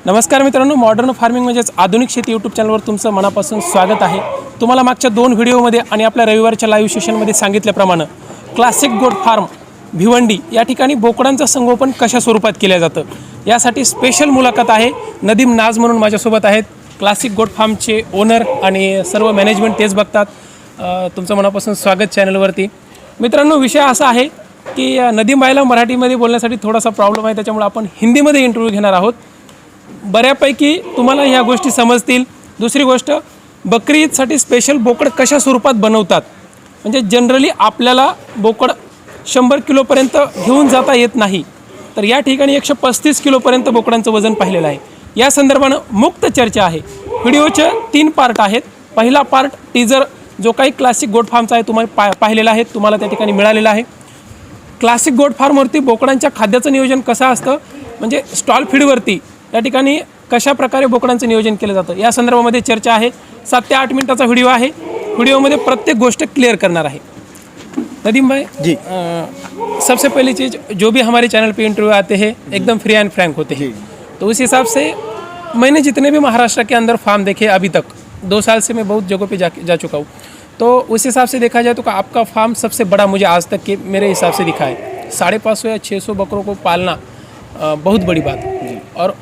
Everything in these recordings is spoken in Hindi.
नमस्कार मित्रांनो, मॉडर्न फार्मिंग म्हणजेच आधुनिक शेती यूट्यूब चॅनलवर तुमचं मनापासून स्वागत आहे। तुम्हाला मागच्या 2 व्हिडिओमध्ये आणि आपल्या रविवारच्या लाईव्ह सेशनमध्ये सांगितल्याप्रमाणे क्लासिक गोट फार्म भिवंडी या ठिकाणी बोकडांचं संगोपन कशा स्वरूपात केलं जातं यासाठी स्पेशल मुलाखत आहे। नदीम नाज म्हणून माझ्यासोबत आहेत, क्लासिक गोट फार्मचे ओनर आणि सर्व मॅनेजमेंट तेच बघतात। तुमचं मनापासून स्वागत चॅनलवरती। मित्रांनो, विषय असा आहे की नदीम भाईला मराठीमध्ये बोलण्यासाठी थोडासा प्रॉब्लेम आहे, त्याच्यामुळे आपण हिंदीमध्ये इंटरव्ह्यू घेणार आहोत। बऱ्यापैकी तुम्हाला ह्या गोष्टी समजतील। दुसरी गोष्ट, बकरी ईदसाठी स्पेशल बोकड कशा स्वरूपात बनवतात, म्हणजे जनरली आपल्याला बोकड 100 किलोपर्यंत घेऊन जाता येत नाही, तर या ठिकाणी 135 किलोपर्यंत बोकडांचं वजन पाहिलेलं आहे। या संदर्भानं मुक्त चर्चा आहे। व्हिडिओचे 3 पार्ट आहेत। पहिला पार्ट टीजर जो काही क्लासिक गोट फार्मचा आहे तुम्हाला पाहिलेला आहे, तुम्हाला त्या ठिकाणी मिळालेला आहे। क्लासिक गोट फार्मवरती बोकडांच्या खाद्याचं नियोजन कसं असतं, म्हणजे स्टॉल फीडवरती या ठिकाणी कशा प्रकारे बोकडांचं नियोजन केलं जातं या संदर्भामध्ये चर्चा आहे। 7 ते 8 मिनिटाचा व्हिडिओ आहे। व्हिडिओमध्ये प्रत्येक गोष्ट क्लियर करना है। नदीम भाई जी, सबसे पहली चीज़, जो भी हमारे चैनल पे इंटरव्यू आते हैं एकदम फ्री एंड फ्रैंक होते हैं, तो उस हिसाब से मैंने जितने भी महाराष्ट्र के अंदर फार्म देखे अभी तक, 2 साल से मैं बहुत जगहों पे जा चुका हूँ, तो उस हिसाब से देखा जाए तो आपका फार्म सबसे बड़ा मुझे आज तक के मेरे हिसाब से दिखा है। 550 या 600 बकरों को पालना बहुत बड़ी बात है, और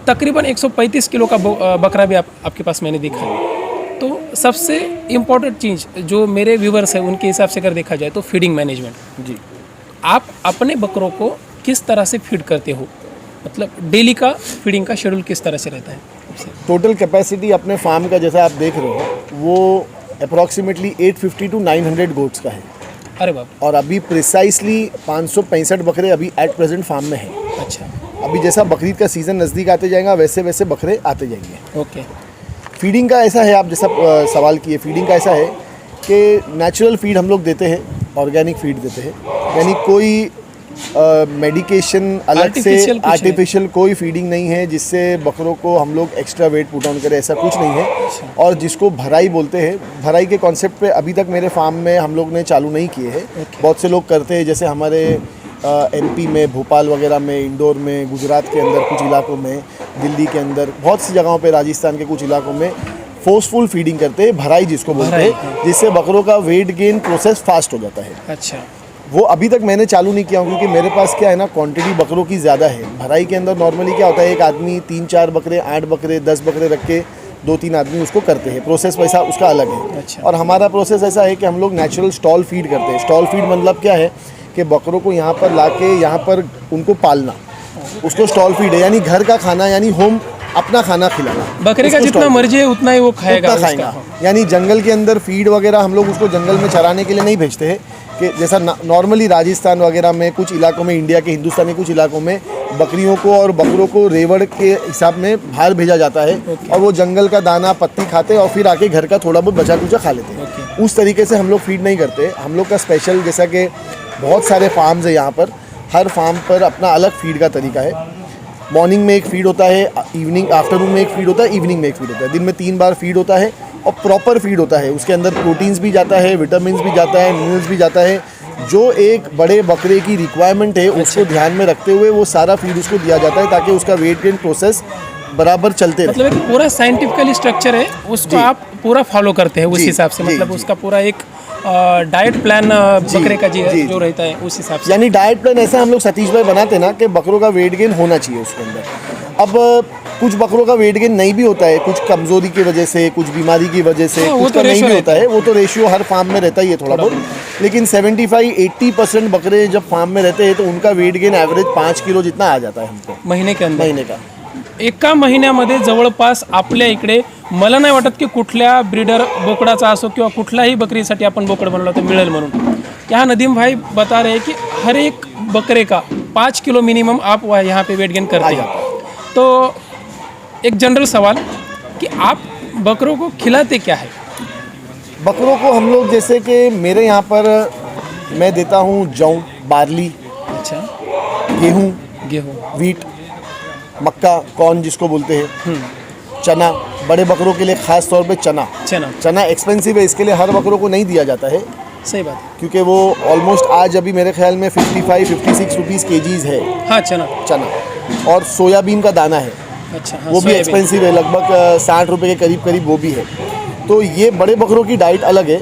तकरीबन 135 किलो का बकरा भी आपके पास मैंने देखा है। तो सबसे इम्पोर्टेंट चीज़ जो मेरे व्यूवर्स हैं उनके हिसाब से अगर देखा जाए तो फीडिंग मैनेजमेंट। जी, आप अपने बकरों को किस तरह से फीड करते हो, मतलब डेली का फीडिंग का शेड्यूल किस तरह से रहता है? टोटल कैपेसिटी अपने फार्म का जैसा आप देख रहे हो वो अप्रॉक्सीमेटली 850 टू 900 गोट्स का है। अरे बाप। और अभी प्रिसाइसली 565 बकरे अभी एट प्रेजेंट फार्म में हैं। अच्छा। अभी जैसा बकरीद का सीज़न नज़दीक आते जाएगा वैसे वैसे बकरे आते जाएंगे। ओके। फीडिंग का ऐसा है, आप जैसा सवाल किए, फीडिंग का ऐसा है कि नेचुरल फीड हम लोग देते हैं, ऑर्गेनिक फीड देते हैं, यानी कोई मेडिकेशन अलग से आर्टिफिशियल कोई फीडिंग नहीं है जिससे बकरों को हम लोग एक्स्ट्रा वेट पुट ऑन करें, ऐसा कुछ नहीं है। और जिसको भराई बोलते हैं, भराई के कॉन्सेप्ट पे अभी तक मेरे फार्म में हम लोग ने चालू नहीं किए हैं। बहुत से लोग करते हैं, जैसे हमारे एमपी में, भोपाल वगैरह में, इंदौर में, गुजरात के अंदर कुछ इलाकों में, दिल्ली के अंदर बहुत सी जगहों पे, राजस्थान के कुछ इलाकों में फोर्सफुल फीडिंग करते हैं, भराई जिसको बोलते हैं, जिससे बकरों का वेट गेन प्रोसेस फास्ट हो जाता है। अच्छा। वो अभी तक मैंने चालू नहीं किया हूँ क्योंकि मेरे पास क्या है ना, क्वांटिटी बकरों की ज़्यादा है। भराई के अंदर नॉर्मली क्या होता है, एक आदमी 3-4 बकरे, 8 बकरे, 10 बकरे रख के 2-3 आदमी उसको करते हैं। प्रोसेस वैसा उसका अलग है। अच्छा। और हमारा प्रोसेस ऐसा है कि हम लोग नेचुरल स्टॉल फीड करते हैं। स्टॉल फीड मतलब क्या है कि बकरों को यहाँ पर ला के यहाँ पर उनको पालना, उसको स्टॉल फीड है, यानी घर का खाना, यानी होम अपना खाना खिलाना। बकरे का जितना मर्जी है उतना ही वो खाएगा। यानी जंगल के अंदर फीड वगैरह हम लोग उसको जंगल में चराने के लिए नहीं भेजते हैं, कि जैसा नॉर्मली राजस्थान वगैरह में, कुछ इलाकों में, इंडिया के, हिंदुस्तान के कुछ इलाकों में बकरियों को और बकरों को रेवड़ के हिसाब में बाहर भेजा जाता है। और वो जंगल का दाना पत्ती खाते और फिर आके घर का थोड़ा बहुत बचा कुचा खा लेते हैं। उस तरीके से हम लोग फीड नहीं करते। हम लोग का स्पेशल, जैसा कि बहुत सारे फार्म्स है यहाँ पर, हर फार्म पर अपना अलग फीड का तरीका है। मॉर्निंग में एक फीड होता है, इवनिंग आफ्टरनून में एक फीड होता है, इवनिंग में एक फीड होता है। दिन में 3 बार फीड होता है और प्रॉपर फीड होता है। उसके अंदर प्रोटीन्स भी जाता है, विटामिन्स भी जाता है, मिनरल्स भी जाता है। जो एक बड़े बकरे की रिक्वायरमेंट है उसको ध्यान में रखते हुए वो सारा फीड उसको दिया जाता है, ताकि उसका वेट गेन प्रोसेस बराबर चलते रहे। मतलब एक पूरा साइंटिफिकली स्ट्रक्चर है, उसको आप पूरा फॉलो करते हैं उस हिसाब से। मतलब उसका पूरा एक डाइट प्लान बकरे का जो रहता है उस हिसाब से। यानी डाइट प्लान ऐसा हम लोग सतीश भाई बनाते हैं ना कि बकरों का वेट गेन होना चाहिए उसके अंदर। अब कुछ बकरों का वेट गेन नहीं भी होता है, कुछ कमजोरी की वजह से, कुछ बीमारी की वजह से, कुछ का नहीं भी होता है। वो तो रेशियो हर फार्म में रहता ही है थोड़ा बहुत। लेकिन 75-80% बकरे जब फार्म में रहते हैं तो उनका वेट गेन एवरेज 5 किलो जितना आ जाता है हमको महीने के अंदर। महीने का एका महिन्यामध्ये जवळपास आपल्या इकडे मला नाही वाटत की कुठल्या ब्रीडर बोकडाचा असो किंवा कुठल्याही बकरीसाठी आपण बोकड बनवलं तर मिळेल म्हणून। यहाँ नदीम भाई बता रहे हैं कि हर एक बकरे का 5 किलो मिनिमम आप यहाँ पे वेट गेन करते हैं। तो एक जनरल सवाल कि आप बकरों को खिलाते क्या है? बकरों को हम लोग, जैसे कि मेरे यहाँ पर मैं देता हूँ जौ, बार्ली, अच्छा, गेहूँ, वीट, मक्का, कॉर्न जिसको बोलते हैं, चना। बड़े बकरों के लिए ख़ास तौर पे चना एक्सपेंसिव है, इसके लिए हर बकरों को नहीं दिया जाता है। सही बात, क्योंकि वो ऑलमोस्ट आज अभी मेरे ख्याल में 55-56 रुपीज़ केजीज़ है। हाँ, चना। और सोयाबीन का दाना है, अच्छा, हाँ, वो भी सोयाबीन। एक्सपेंसिव है, लगभग 60 रुपये के करीब करीब वो भी है। तो ये बड़े बकरों की डाइट अलग है।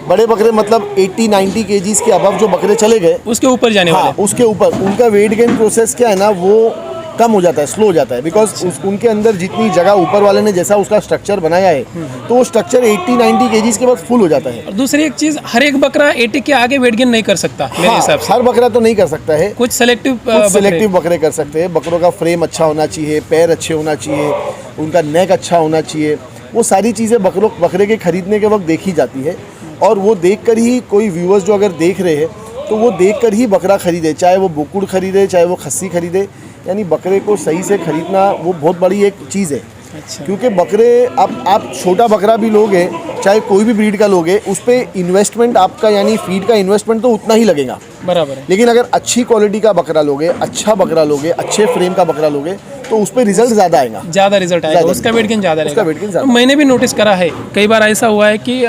बड़े बकरे मतलब 80-90 केजीज़ के अबव जो बकरे चले गए, उसके ऊपर जाने हाँ, वाले। उसके ऊपर उनका वेट गेन प्रोसेस क्या है ना, वो कम हो जाता है, स्लो हो जाता है, बिकॉज उनके अंदर जितनी जगह ऊपर वाले ने जैसा उसका स्ट्रक्चर बनाया है, तो वो स्ट्रक्चर 80-90 केजीज़ के बाद फुल हो जाता है। और दूसरी एक चीज़, हर एक बकरा 80 के आगे वेट गेन नहीं कर सकता मेरे हाँ, हिसाब से। हर बकरा तो नहीं कर सकता है, कुछ सेलेक्टिव कुछ सिलेक्टिव बकरे कर सकते हैं। बकरों का फ्रेम अच्छा होना चाहिए, पैर अच्छे होना चाहिए, उनका नेक अच्छा होना चाहिए। वो सारी चीज़ें बकरे के खरीदने के वक्त देखी जाती है, और वो देखकर ही कोई व्यूअर्स जो अगर देख रहे हैं तो वो देखकर ही बकरा खरीदे, चाहे वो बोकुड़ खरीदे चाहे वो खस्सी खरीदे। यानी बकरे को सही से खरीदना वो बहुत बड़ी एक चीज़ है। अच्छा, क्योंकि बकरे आप छोटा बकरा भी लोगे, चाहे कोई भी ब्रीड का लोगे, उस पर इन्वेस्टमेंट आपका यानी फीड का इन्वेस्टमेंट तो उतना ही लगेगा। बराबर है। लेकिन अगर अच्छी क्वालिटी का बकरा लोगे, अच्छा बकरा लोगे, अच्छे फ्रेम का बकरा लोगे, तो उस पर रिजल्ट ज़्यादा आएगा। ज़्यादा रिजल्ट आएगा, ज़्यादा उसका वेट गेन ज़्यादा उसका रहेगा। weight gain ज़्यादा। तो मैंने भी नोटिस करा है, कई बार ऐसा हुआ है कि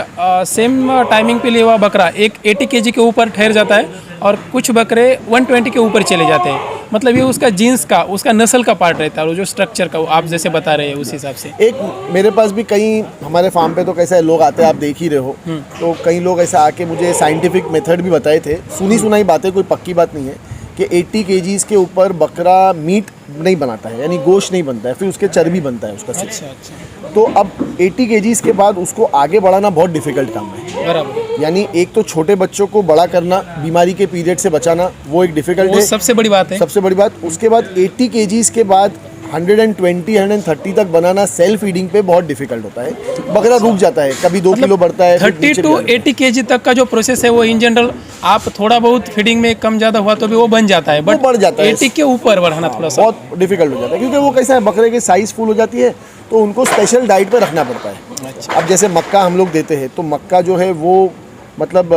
सेम टाइमिंग पे लिया हुआ बकरा एक 80 केजी के ऊपर ठहर जाता है और कुछ बकरे 120 के ऊपर चले जाते हैं। मतलब ये उसका जीन्स का, उसका नस्ल का पार्ट रहता है, वो जो स्ट्रक्चर का, वो आप जैसे बता रहे हैं उस हिसाब से। एक मेरे पास भी कई हमारे फार्म पे तो कैसे लोग आते हैं, आप देख ही रहे हो, तो कई लोग ऐसा आके मुझे साइंटिफिक मेथड भी बताए थे, सुनी सुनाई बातें, कोई पक्की बात नहीं है, कि 80 केजीज़ के ऊपर बकरा मीट नहीं बनाता है, यानी गोश्त नहीं बनता है, फिर उसके चर्बी बनता है उसका सिर्फ। अच्छा अच्छा, तो अब 80 केजीज़ के बाद उसको आगे बढ़ाना बहुत डिफिकल्ट काम है। बराबर। यानी एक तो छोटे बच्चों को बड़ा करना, बीमारी के पीरियड से बचाना, वो एक डिफिकल्ट वो है, सबसे बड़ी बात है। सबसे बड़ी बात। उसके बाद 80 केजीज़ के बाद 120-130 तक बनाना सेल्फ फीडिंग पे बहुत डिफिकल्ट होता है। बकरा रुक जाता है, कभी 2 किलो बढ़ता है, फिर 30 नीचे टू भी जाता है। 80 केजी तक का जो प्रोसेस है वो इन जनरल आप थोड़ा बहुत फीडिंग में कम ज़्यादा हुआ तो भी वो बन जाता है, वो बट बढ़ जाता है। 80 के ऊपर बढ़ाना थोड़ा सा बहुत डिफिकल्ट हो जाता है, क्योंकि वो कैसा है, बकरे की साइज़ फुल हो जाती है, तो उनको स्पेशल डाइट पे रखना पड़ता है। अच्छा। अब जैसे मक्का हम लोग देते हैं, तो मक्का जो है वो मतलब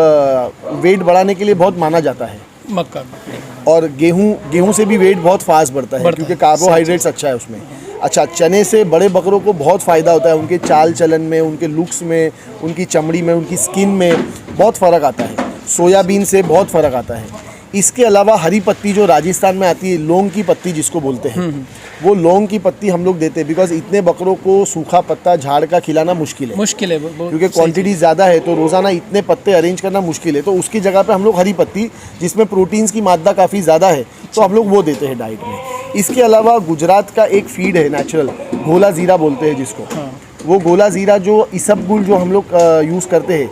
वेट बढ़ाने के लिए बहुत माना जाता है। मक्का। और गेहूं से भी वेट बहुत फास्ट बढ़ता है, क्योंकि कार्बोहाइड्रेट्स अच्छा है उसमें। अच्छा, चने से बड़े बकरों को बहुत फ़ायदा होता है, उनके चाल चलन में, उनके लुक्स में, उनकी चमड़ी में, उनकी स्किन में बहुत फ़र्क आता है। सोयाबीन से बहुत फ़र्क आता है। इसके अलावा हरी पत्ती जो राजस्थान में आती है, लौंग की पत्ती जिसको बोलते हैं, वो लौंग की पत्ती हम लोग देते हैं, बिकॉज इतने बकरों को सूखा पत्ता झाड़ का खिलाना मुश्किल है, मुश्किल है बहुत, क्योंकि क्वांटिटी ज़्यादा है, तो रोज़ाना इतने पत्ते अरेंज करना मुश्किल है। तो उसकी जगह पे हम लोग हरी पत्ती, जिसमें प्रोटीन्स की मात्रा काफ़ी ज़्यादा है, तो हम लोग वो देते हैं डाइट में। इसके अलावा गुजरात का एक फीड है नेचुरल, गोला ज़ीरा बोलते हैं जिसको, वो गोला ज़ीरा जो इसबगुल जो हम लोग यूज़ करते हैं,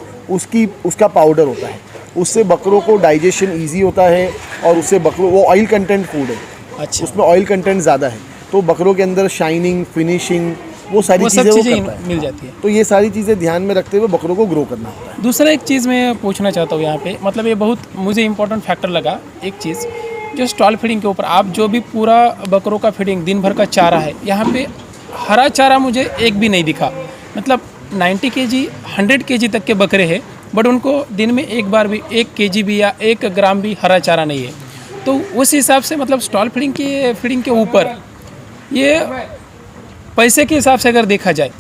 उसका पाउडर होता है। उससे बकरों को डाइजेशन ईजी होता है, और उससे बकरों, वो ऑयल कंटेंट फूड है, अच्छा, उसमें ऑयल कंटेंट ज़्यादा है, तो बकरों के अंदर शाइनिंग, फिनिशिंग, वो सारी वो सब चीज़ें वो चीज़ें करता है। मिल जाती है। तो ये सारी चीज़ें ध्यान में रखते हुए बकरों को ग्रो करना होता है। दूसरा एक चीज़ मैं पूछना चाहता हूँ यहाँ पे, मतलब ये बहुत मुझे इंपॉर्टेंट फैक्टर लगा एक चीज़, जो स्टॉल फीडिंग के ऊपर आप जो भी पूरा बकरों का फीडिंग दिन भर का चारा है, यहाँ पे हरा चारा मुझे एक भी नहीं दिखा। मतलब 90 केजी 100 केजी तक के बकरे हैं, बट उनको दिन में एक बार भी 1 केजी भी या 1 ग्राम भी हरा चारा नहीं है। तो उस हिसाब से मतलब स्टॉल फीडिंग के ऊपर ये पैसे के हिसाब से अगर देखा जाए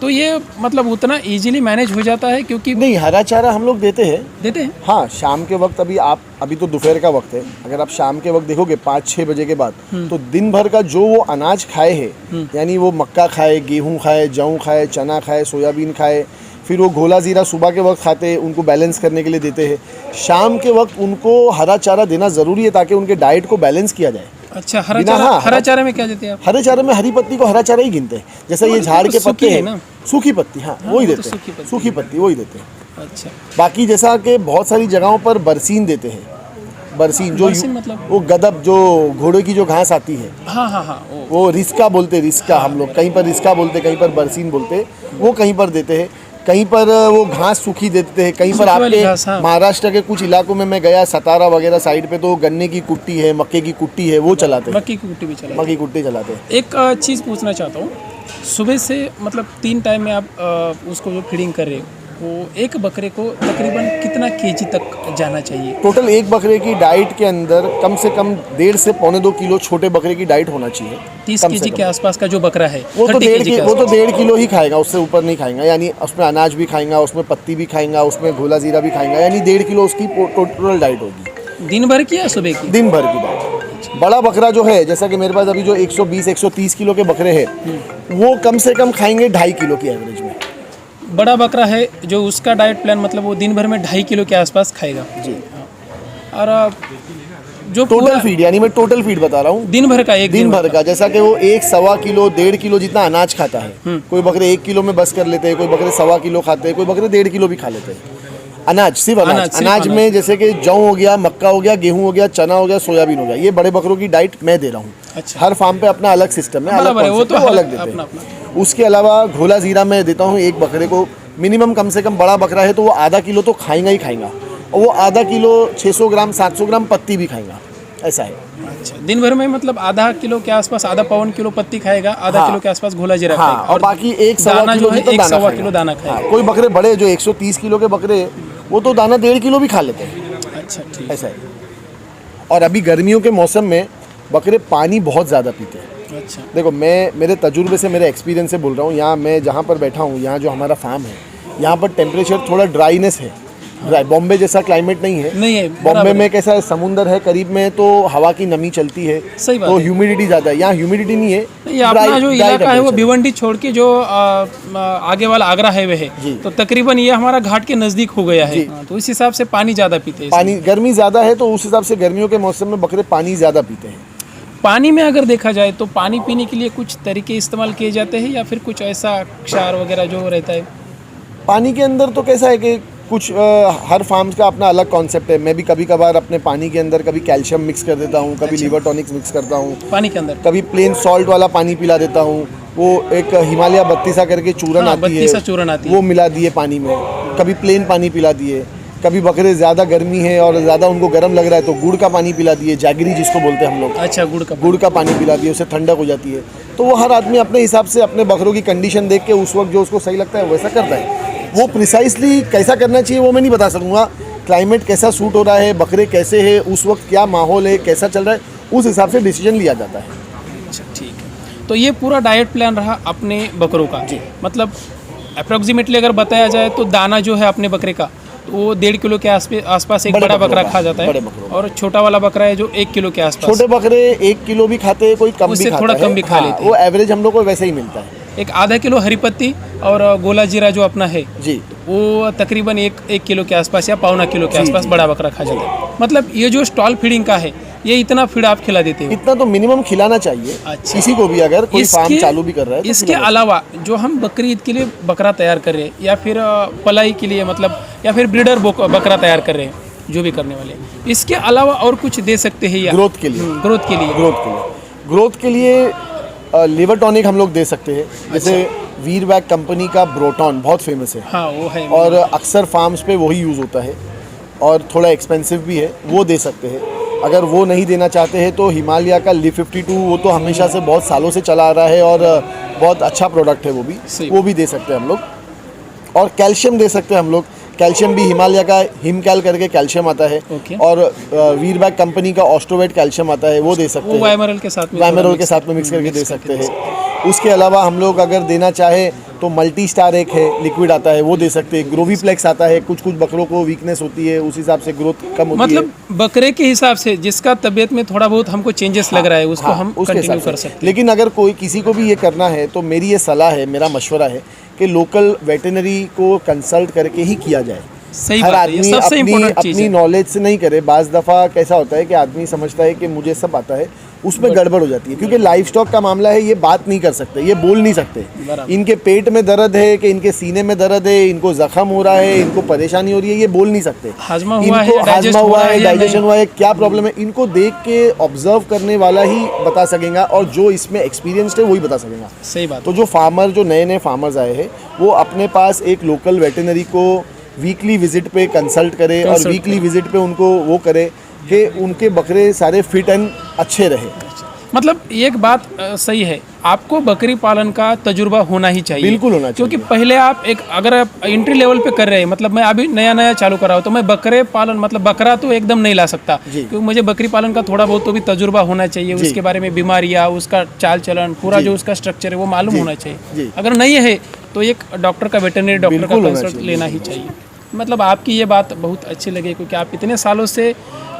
तो ये मतलब उतना इजीली मैनेज हो जाता है, क्योंकि नहीं, हरा चारा हम लोग देते हैं। हैं। हाँ, शाम के वक्त, अभी तो दोपहर का वक्त है, अगर आप शाम के वक्त देखोगे 5-6 बजे के बाद, तो दिन भर का जो वो अनाज खाए है, यानी वो मक्का खाए, गेहूँ खाए, जौ खाए, चना खाए, सोयाबीन खाए, फिर वो घोला ज़ीरा सुबह के वक्त खाते हैं, उनको बैलेंस करने के लिए देते हैं। शाम के वक्त उनको हरा चारा देना ज़रूरी है, ताकि उनके डाइट को बैलेंस किया जाए। अच्छा, हरा बिना- चारा, हाँ, हरा चारे में क्या देते हैं आप? हरे चारे में हरी पत्ती को हरा चारा ही गिनते हैं, जैसे ये तो झाड़ के सूखी पत्ते है हैं ना? सूखी पत्ती, हाँ वही वो तो देते सूखी हैं, पत्ती सूखी पत्ती वही देते हैं। अच्छा, बाकी जैसा कि बहुत सारी जगहों पर बरसीन देते हैं, बरसीन बरसीन मतलब? वो गदब, जो घोड़े की जो घास आती है, हाँ हाँ हाँ, वो रिस्का बोलते हैं, रिस्का हम लोग कहीं पर रिस्का बोलते हैं, कहीं पर बरसीन बोलते हैं, वो कहीं पर देते हैं। कहीं पर वो घास सूखी देते हैं, कहीं पर सूखी वाली आपके घास, हाँ। महाराष्ट्र के कुछ इलाकों में मैं गया, सतारा वगैरह साइड पे, तो गन्ने की कुट्टी है, मक्के की कुट्टी है, वो चलाते हैं, मक्की की कुट्टी भी चला। मक्की की कुट्टी चलाते हैं। एक चीज़ पूछना चाहता हूँ, सुबह से मतलब 3 टाइम में आप उसको जो फीडिंग कर रहे हो, वो एक बकरे को तकरीबन कितना केजी तक जाना चाहिए? टोटल एक बकरे की डाइट के अंदर कम से कम 1.5 से 1.25 किलो छोटे बकरे की डाइट होना चाहिए। 30 कम केजी से के कम। आसपास का जो बकरा है, वो तो 30 केजी के आसपास। 1.5 किलो ही खाएगा, उससे ऊपर नहीं खाएगा। यानी उसमें अनाज भी खाएगा, उसमें पत्ती भी खाएगा, उसमें घोला जीरा भी खाएगा, यानी 1.5 किलो उसकी टोटल डाइट होगी, दिन भर की या सुबह की? दिन भर की डाइट। बड़ा बकरा जो है, जैसा कि मेरे पास अभी जो 120-130 किलो के बकरे हैं, वो कम से कम खाएंगे 2.5 किलो की एवरेज में। बड़ा बकरा है जो उसका डाइट प्लान मतलब वो दिन भर में 2.5 किलो के आसपास खाएगा जी। और जो टोटल पूरा फीड, यानी मैं टोटल फीड बता रहा हूँ, दिन भर का एक दिन भर का, जैसा कि वो 1-1.25 किलो 1.5 किलो जितना अनाज खाता है। कोई बकरे 1 किलो में बस कर लेते हैं, कोई बकरे 1.25 किलो खाते हैं, कोई बकरे 1.5 किलो भी खा लेते हैं। अनाज, सिर्फ अनाज में जैसे कि जौ हो गया, मक्का हो गया, गेहूं हो गया, चना हो गया, सोयाबीन हो गया, ये बड़े बकरों की डाइट मैं दे रहा हूँ। अच्छा। हर फार्म पे अपना अलग सिस्टम है, अलग वो तो अलग देते हैं। उसके अलावा घोला जीरा मैं देता हूँ एक बकरे को मिनिमम, कम से कम बड़ा बकरा है तो वो आधा किलो तो खाएगा ही खाएगा, और वो आधा किलो 600 ग्राम 700 ग्राम पत्ती भी खाएगा, ऐसा है। अच्छा, दिन भर में मतलब आधा किलो के आसपास, आधा पौन किलो पत्ती खाएगा, आधा किलो के आसपास घोला जीरा खाएगा, और बाकी 1-1.25 किलो एक सवा किलो दाना खाएगा। कोई बकरे बड़े जो 130 किलो के बकरे, वो तो दाना 1.5 किलो भी खा लेते हैं। अच्छा, ठीक, ऐसा है। और अभी गर्मियों के मौसम में बकरे पानी बहुत ज़्यादा पीते हैं। अच्छा, देखो, मैं मेरे तजुर्बे से, मेरे एक्सपीरियंस से बोल रहा हूँ। यहाँ मैं जहाँ पर बैठा हूँ, यहाँ जो हमारा फार्म है, यहाँ पर टेम्परेचर थोड़ा ड्राईनेस है, बॉम्बे जैसा क्लाइमेट नहीं है। बॉम्बे में कैसा है, समुंदर है करीब में, तो हवा की नमी चलती है, सही बात तो है। ह्यूमिडिटी ज़्यादा है। यहाँ ह्यूमिडिटी नहीं है। ये अपना जो इलाका है वो भिवंडी छोड़ के जो आगे वाला आगरा हाईवे है, तो तकरीबन ये हमारा घाट के नजदीक हो गया है, तो इस हिसाब से पानी ज़्यादा पीते हैं। पानी, गर्मी ज़्यादा है तो उस हिसाब से गर्मियों के मौसम में बकरे पानी ज़्यादा पीते हैं। पानी में अगर देखा जाए तो पानी पीने के लिए कुछ तरीके इस्तेमाल किए जाते हैं, या फिर कुछ ऐसा क्षार वगैरह जो रहता है? पानी के अंदर तो कैसा है कि कुछ हर फार्म्स का अपना अलग कॉन्सेप्ट है। मैं भी कभी कभार अपने पानी के अंदर कभी कैल्शियम मिक्स कर देता हूँ, कभी लीवर टॉनिक्स मिक्स करता हूँ पानी के अंदर, कभी प्लेन सॉल्ट वाला पानी पिला देता हूँ। वो एक हिमालय 32 करके चूरन आती है, वो मिला दिए पानी में। कभी प्लेन पानी पिला दिए। कभी बकरे ज़्यादा गर्मी है और ज़्यादा उनको गर्म लग रहा है तो गुड़ का पानी पिला दिए, जैगरी जिसको बोलते हैं हम लोग। अच्छा, गुड़ का पानी पिला दिए, उससे ठंडक हो जाती है। तो वो हर आदमी अपने हिसाब से अपने बकरों की कंडीशन देख के उस वक्त जो उसको सही लगता है वैसा करता है। वो प्रिसाइसली कैसा करना चाहिए वो मैं नहीं बता सकूँगा। क्लाइमेट कैसा सूट हो रहा है, बकरे कैसे हैं, उस वक्त क्या माहौल है, कैसा चल रहा है, उस हिसाब से डिसीजन लिया जाता है। अच्छा, ठीक है। तो ये पूरा डाइट प्लान रहा अपने बकरों का जी। मतलब अप्रोक्सीमेटली अगर बताया जाए तो दाना जो है अपने बकरे का, तो वो 1.5 किलो के आसपास एक बड़ा बकरा खा जाता है, और छोटा वाला बकरा है जो 1 किलो के आसपास। छोटे बकरे 1 किलो भी खाते हैं, कोई कम भी खाता है, थोड़ा कम भी खा लेते हैं। वो एवरेज हम लोग को वैसे ही मिलता है। एक आधा किलो हरी पत्ती और गोला जीरा जो अपना है जी, वो तकरीबन एक किलो के आसपास या 1.25 किलो के आसपास बड़ा बकरा खा जाता है। मतलब ये जो स्टॉल फीडिंग का है, ये इतना फीड आप खिला देते हो? इतना तो मिनिमम खिलाना चाहिए। अच्छा। किसी को भी अगर कोई फार्म चालू भी कर रहा है तो इसके अलावा जो हम बकरी ईद के लिए बकरा तैयार कर रहे हैं, या फिर पलाई के लिए मतलब, या फिर ब्रीडर बकरा तैयार कर रहे हैं, जो भी करने वाले, इसके अलावा और कुछ दे सकते हैं या ग्रोथ के लिए? ग्रोथ के लिए लिवर टॉनिक हम लोग दे सकते हैं। जैसे वीर बैग कंपनी का ब्रोटॉन बहुत फेमस है। हाँ, वो है, और अक्सर फार्म्स पे वही यूज़ होता है और थोड़ा एक्सपेंसिव भी है, वो दे सकते हैं। अगर वो नहीं देना चाहते हैं तो हिमालय का लिव 52, वो तो हमेशा से बहुत सालों से चला आ रहा है और बहुत अच्छा प्रोडक्ट है, वो भी दे सकते हैं हम लोग। और कैल्शियम दे सकते हैं हम लोग। कैल्शियम भी हिमालय का हिमकैल करके कैल्शियम आता है, और वीर बैग कंपनी का ऑस्ट्रोवेट कैल्शियम आता है, वो दे सकते हैं। वाइमरल के साथ में मिक्स करके दे सकते हैं। उसके अलावा हम लोग अगर देना चाहे तो मल्टी स्टार एक है, लिक्विड आता है, वो दे सकते हैं। ग्रोवीप्लेक्स आता है, कुछ बकरों को वीकनेस होती है, उस हिसाब से ग्रोथ कम होती है। मतलब बकरे के हिसाब से जिसका तबीयत में थोड़ा बहुत हमको चेंजेस लग रहा है, उसको हम कंटिन्यू कर सकते हैं। लेकिन अगर किसी को भी ये करना है तो मेरी ये सलाह है, मेरा मशवरा है कि लोकल वेटनरी को कंसल्ट करके ही किया जाए। सही हर बात है, आदमी सबसे इम्पोर्टेंट चीज़ अपनी नॉलेज से नहीं करे। बाज़ दफ़ा कैसा होता है कि आदमी समझता है कि मुझे सब आता है, उसमें गड़बड़ हो जाती है। क्योंकि लाइफ स्टॉक का मामला है, ये बात नहीं कर सकते, ये बोल नहीं सकते। इनके पेट में दर्द है कि इनके सीने में दर्द है, इनको जख्म हो रहा है, इनको परेशानी हो रही है, ये बोल नहीं सकते। हाजमा हुआ है, डाइजेशन हुआ है, क्या प्रॉब्लम है, इनको देख के ऑब्जर्व करने वाला ही बता सकेगा, और जो इसमें एक्सपीरियंस्ड है वही बता सकेगा। सही बात। तो जो नए फार्मर्स आए हैं, वो अपने पास एक लोकल वेटनरी को वीकली विजिट पे कंसल्ट करे, और वीकली विजिट पे उनको वो करे कि उनके बकरे सारे फिट एंड अच्छे रहे। मतलब एक बात सही है, आपको बकरी पालन का तजुर्बा होना ही चाहिए। बिल्कुल होना चाहिए। क्योंकि पहले आप अगर आप एंट्री लेवल पे कर रहे हैं, मतलब मैं अभी नया चालू कर रहा हूँ, तो मैं बकरे पालन मतलब बकरा तो एकदम नहीं ला सकता, क्योंकि मुझे बकरी पालन का थोड़ा बहुत तो भी तजुर्बा होना चाहिए। उसके बारे में बीमारियाँ, उसका चाल चलन, पूरा जो उसका स्ट्रक्चर है वो मालूम होना चाहिए। अगर नहीं है तो एक डॉक्टर का वेटरनरी डॉक्टर का कंसल्ट लेना ही चाहिए। मतलब आपकी ये बात बहुत अच्छी लगी, क्योंकि आप इतने सालों से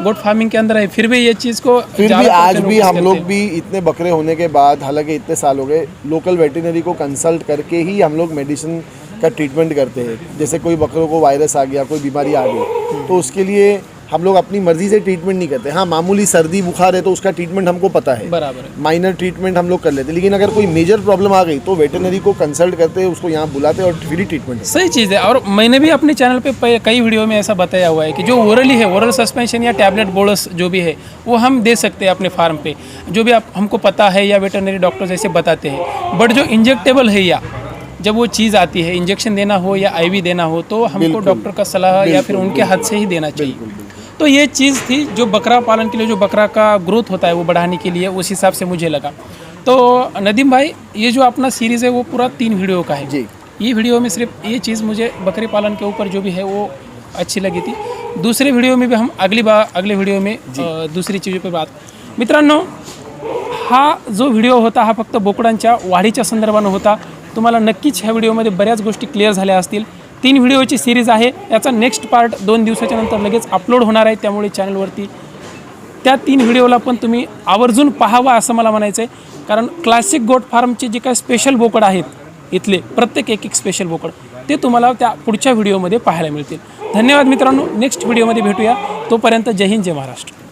गोट फार्मिंग के अंदर है, फिर भी ये चीज़ को फिर भी ज़्यादा आज करके भी notice हम करते लोग हैं। भी इतने बकरे होने के बाद, हालांकि इतने साल हो गए, लोकल वेटरनरी को कंसल्ट करके ही हम लोग मेडिसिन का ट्रीटमेंट करते हैं। जैसे कोई बकरों को वायरस आ गया, कोई बीमारी आ गई, तो उसके लिए हम लोग अपनी मर्जी से ट्रीटमेंट नहीं करते। हाँ, मामूली सर्दी बुखार है तो उसका ट्रीटमेंट हमको पता है, बराबर है। माइनर ट्रीटमेंट हम लोग कर लेते हैं। लेकिन अगर कोई मेजर प्रॉब्लम आ गई तो वेटरनरी को कंसल्ट करते हैं, उसको यहाँ बुलाते हैं और फ्री ट्रीटमेंट है। सही चीज़ है। और मैंने भी अपने चैनल पे कई वीडियो में ऐसा बताया हुआ है कि जो ओरली है, ओरल सस्पेंशन या टैबलेट बोलस जो भी है, वो हम दे सकते हैं अपने फार्म पे, जो भी आप हमको पता है या वेटरनरी डॉक्टर जैसे बताते हैं। बट जो इंजेक्टेबल है, या जब वो चीज़ आती है, इंजेक्शन देना हो या आईवी देना हो, तो हमको बिल्कुल। डॉक्टर का सलाह या फिर उनके हाथ से ही देना चाहिए। तो ये चीज़ थी जो बकरा पालन के लिए, जो बकरा का ग्रोथ होता है वो बढ़ाने के लिए, उस हिसाब से मुझे लगा। तो नदीम भाई, ये जो अपना सीरीज़ है वो पूरा 3 वीडियो का है जी। ये वीडियो में सिर्फ ये चीज़ मुझे बकरी पालन के ऊपर जो भी है वो अच्छी लगी थी। दूसरे वीडियो में भी हम अगले वीडियो में दूसरी चीज़ों पर बात। मित्रांनो, हा जो व्हिडिओ होता हा फक्त बोकडांच्या वाढीच्या संदर्भानं होता। तुम्हाला नक्कीच ह्या व्हिडिओमध्ये बऱ्याच गोष्टी क्लिअर झाल्या असतील। 3 व्हिडिओची सीरीज आहे, याचा नेक्स्ट पार्ट 2 दिवसाच्या नंतर लगेच अपलोड होणार आहे, त्यामुळे चॅनलवरती त्या 3 व्हिडिओला पण तुम्ही आवर्जून पाहावा असं मला म्हणायचं आहे। कारण क्लासिक गोट फार्मचे जे काही स्पेशल बोकड आहेत इथले, प्रत्येक एक स्पेशल बोकड, ते तुम्हाला त्या पुढच्या व्हिडिओमध्ये पाहायला मिळतील। धन्यवाद मित्रांनो, नेक्स्ट व्हिडिओमध्ये भेटूया। तोपर्यंत जय हिंद, जय महाराष्ट्र।